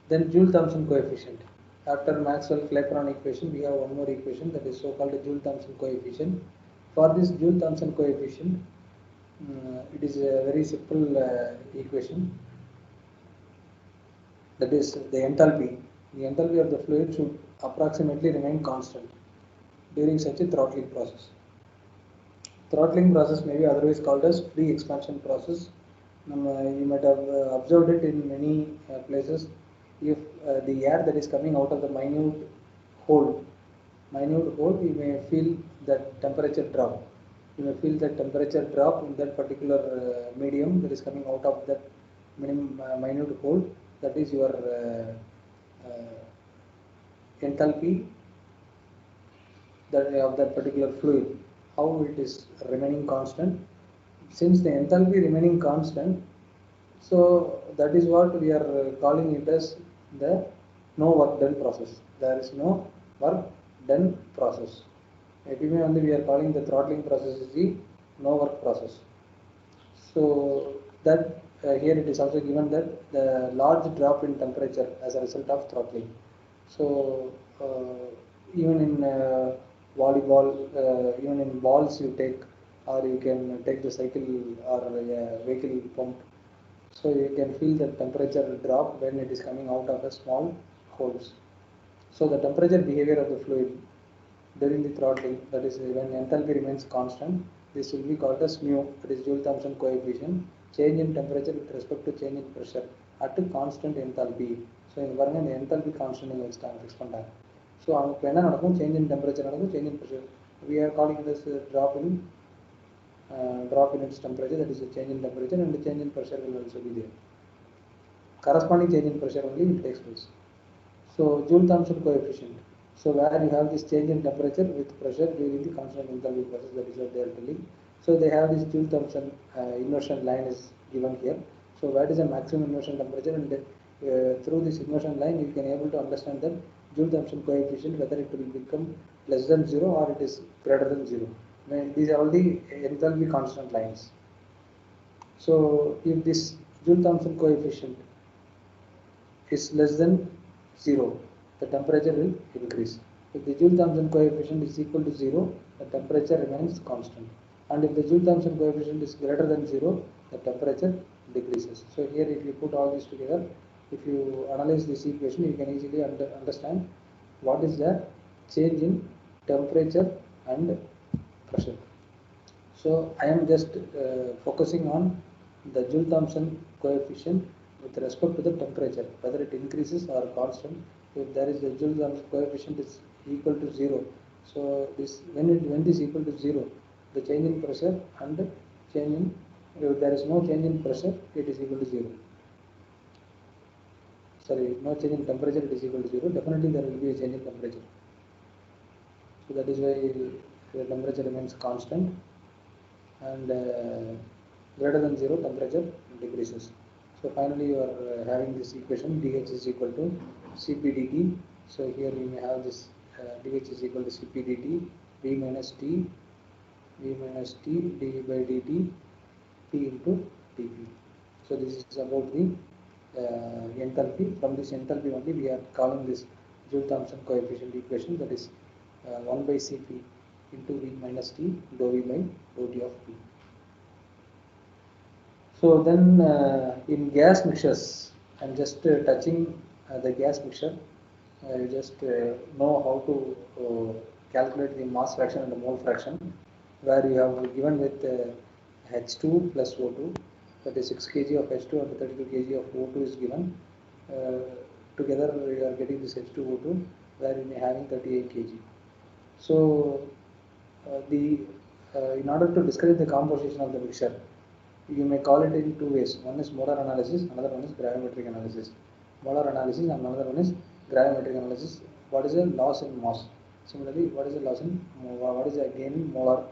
S1: Then Joule-Thomson coefficient. After Maxwell-Clapeyron equation, we have one more equation, that is so-called Joule-Thomson coefficient. For this Joule-Thomson coefficient, it is a very simple equation. That is the enthalpy. The enthalpy of the fluid should approximately remain constant during such a throttling process. Throttling process may be otherwise called as free expansion process. You might have observed it in many places. If the air that is coming out of the minute hole, you may feel that temperature drop. You may feel that temperature drop in that particular medium that is coming out of that minute hole. That is your enthalpy of that particular fluid. How it is remaining constant? Since the enthalpy remaining constant, so that is what we are calling it as the no work done process. There is no work done process. Maybe only we are calling the throttling process is the no work process. So that here it is also given that the large drop in temperature as a result of throttling. So even in volleyball, even in balls you take, or you can take the cycle or vehicle pumped. So you can feel the temperature drop when it is coming out of a small holes. So the temperature behavior of the fluid during the throttling, that is when enthalpy remains constant, this will be called as mu, that is Joule-Thomson coefficient, change in temperature with respect to change in pressure at a constant enthalpy. So in பாருங்க இந்த enthalpy constant வச்சுட்டாங்க fix பண்ணிட்டாங்க. So அவங்க என்ன நடக்கும், change in temperature நடக்கும், change in pressure. We are calling this drop in its temperature, that is a change in temperature, and the change in pressure will also be there. Corresponding change in pressure only will take place. So Joule-Thomson coefficient. So where you have this change in temperature with pressure during the constant enthalpy process, that is what they are telling. So they have this Joule-Thomson inversion line is given here. So what is the maximum inversion temperature, and through this inversion line you can able to understand that Joule-Thomson coefficient, whether it will become less than 0 or it is greater than 0. These are all the enthalpy constant lines. So if this Joule-Thomson coefficient is less than 0, the temperature will increase. If the Joule-Thomson coefficient is equal to 0, the temperature remains constant. And if the Joule-Thomson coefficient is greater than 0, the temperature decreases. So here if you put all these together, if you analyze this equation, you can easily understand what is the change in temperature and pressure. So I am just focusing on the Joule-Thomson coefficient with respect to the temperature, whether it increases or constant. If there is a Joule-Thomson coefficient is equal to 0, so this when this equal to 0, the change in pressure and change in, if there is no change in pressure, it is equal to 0. Sorry, no change in temperature, it is equal to 0. Definitely there will be a change in temperature. So that is why the temperature remains constant, and greater than 0 temperature decreases. So finally you are having this equation dH is equal to Cp dt. So here we may have this dH is equal to Cp dt, V minus T dV by dt, P into dP. So this is about the enthalpy. From this enthalpy only we are calling this Joule-Thomson coefficient equation, that is 1 by Cp into V minus T dou V by dou T of P. So then in gas mixtures, I am just touching the gas mixture. You just know how to calculate the mass fraction and the mole fraction, where you have given with H2 plus O2, that is 6 kg of H2 and 32 kg of O2 is given. Together we are getting this H2O2, where we may having 38 kg. So in order to describe the composition of the mixture, You may call it in two ways. One is molar analysis, another one is gravimetric analysis. Molar analysis and another one is gravimetric analysis. What is the loss in mass? Similarly, what is the loss in what is the gain in molar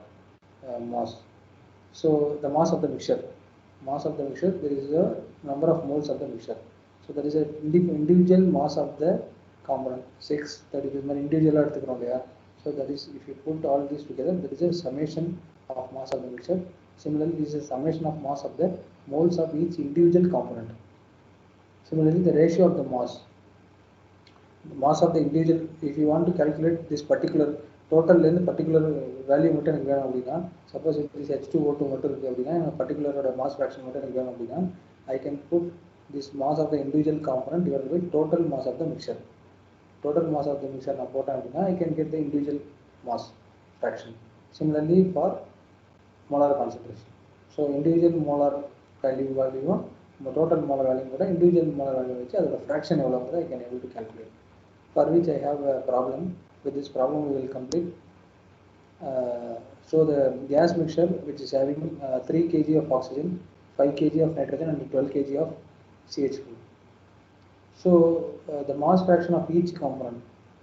S1: mass? So the mass of the mixture, there is a number of moles of the mixture. So there is a individual mass of the component 6, that is an individual. So that is, if you put all these together, there is a summation of mass of the mixture. Similarly, this is a summation of mass of the moles of each individual component. Similarly, the ratio of the mass of the individual, if you want to calculate this particular total length, particular value மட்டும் எனக்கு வேணும் அப்படின்னா, suppose if this H2O2 மட்டும் இருக்கு அப்படின்னா, particular mass fraction மட்டும் எனக்கு வேணும் அப்படின்னா, I can put this mass of the individual component divided by total mass of the mixture. Total mass of the mixture நான் போட்டேன் அப்படின்னா, I can get the individual mass fraction. Similarly for molar concentration. So individual molar value total molar value கூட individual molar value வச்சு அதோட fraction எவ்வளவுங்கிறத I can able to calculate. For which I have a problem. With this problem we will complete. So the gas mixture which is having 3 kg of oxygen, 5 kg of nitrogen and 12 kg of CH4. So the mass fraction of each component,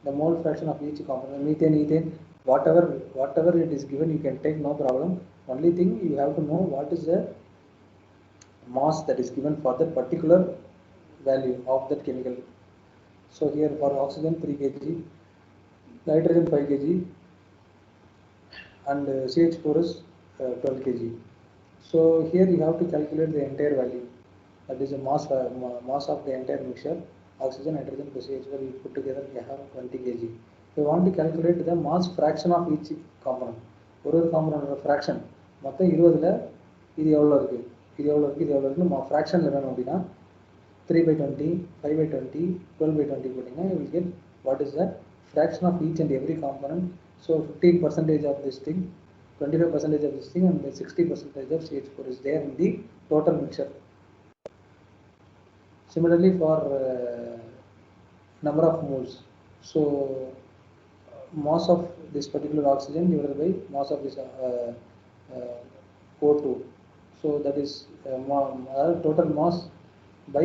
S1: the mole fraction of each component, methane, ethane, whatever it is given, you can take, no problem. Only thing you have to know what is the mass that is given for that particular value of that chemical. So here for oxygen 3 kg, nitrogen 5 kg and CH4 is 12 kg. So here you have to calculate the entire value, that is the mass of the entire mixture, oxygen, nitrogen plus CH4 you put together, you have 20 kg. If you want to calculate the mass fraction of each component, ஒரு component fraction மொத்தம் 20ல இது எவ்வளவு இருக்கு ஃபிராக்ஷன்ல வேணும் அப்படின்னா 3/20, 5/20, 12/20 போட்டீங்கன்னா you will get what is the fraction of each and every component. So 15% of this thing, 25% of this thing, and 60% of CH4 is there in the total mixture. Similarly for number of moles, so mass of this particular oxygen divided by mass of this O2, so that is total mass by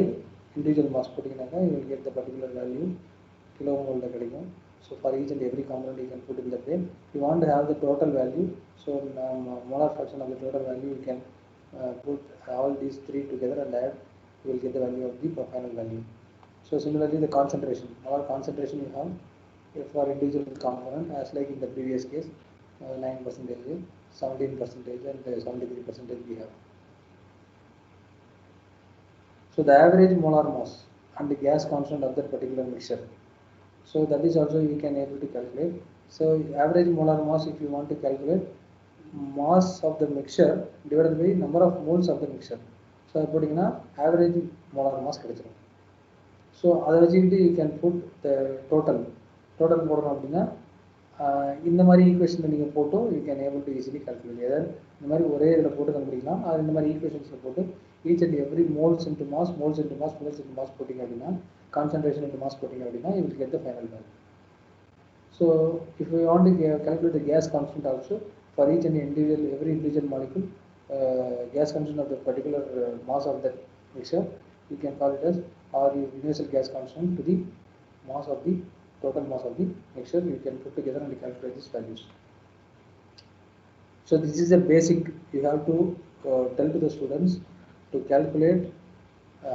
S1: individual mass போட்டீங்கன்னாக்கா you will get the particular value kilomole ல கிடைக்கும். So for each and every component you can put in that way. If you want to have the total value, so molar fraction of the total value, you can put all these three together and add, you will get the value of the final value. So similarly the concentration, molar concentration you have for individual component as like in the previous case, 9%, 17% and 73% we have. So the average molar mass and the gas constant of that particular mixture. So that is also you can able to calculate. So average molar mass, if you want to calculate mass of the mixture divided by number of moles of the mixture. So putting average molar mass கிடைச்சிரும். So அதை வச்சுக்கிட்டு you can put the total போடணும் அப்படின்னா இந்த மாதிரி equation நீங்கள் போட்டு you can able to easily calculate. ஏதாவது இந்த மாதிரி ஒரே இதில் போட்டு கண்டுபிடிக்கலாம். அது இந்த மாதிரி ஈக்குவேஷன்ஸில் போட்டு each and every moles into mass போட்டிங்க அப்படின்னா, concentration into mass போட்டிங்க அப்படின்னா you will get the final value. So if we want to calculate the gas constant also for each and every individual molecule, gas constant of the particular mass of that mixture, you can call it as or universal gas constant to the mass of the total mass of the mixture. You can put together and calculate these values. So this is a basic, you have to tell to the students to calculate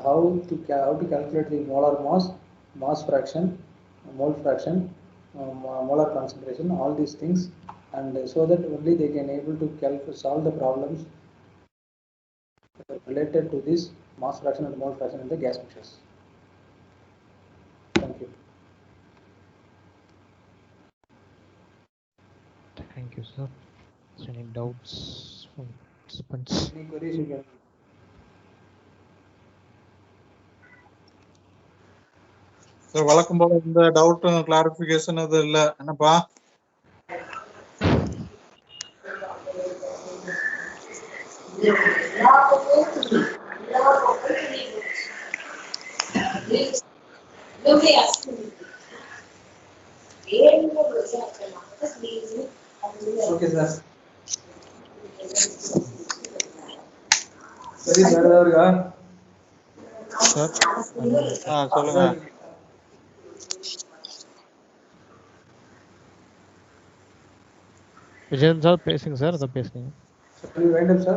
S1: how to calculate the molar mass fraction, mole fraction, molar concentration, all these things, and so that only they can able to solve the problems related to this mass fraction and mole fraction in the gas mixtures. Thank you.
S3: Thank you, sir. Any doubts from participants?
S1: Any queries you can.
S2: So வழக்கம் போல இந்த doubt clarification அது இல்ல என்னப்பா?
S1: Okay, sir. சரி வேற ஏதாவது இருக்கா?
S2: சார் சொல்லுங்க.
S5: விஜயன் சார் பேசுங்க சார், அதை பேசுங்க.
S1: Shall we wind up, sir?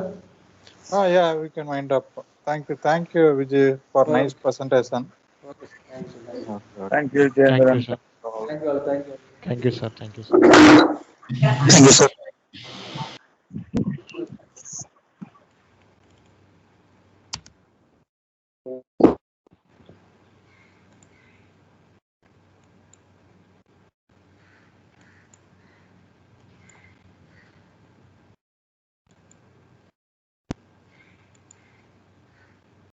S2: Yeah, we can wind up. Thank you, Vijay, for nice presentation.
S1: Okay, thank you.
S2: Thank you,
S3: Thank
S2: Jayendran.
S3: you, sir.
S1: Thank you all. Thank you.
S3: Thank you, sir. Thank you, sir.
S2: Thank you, sir.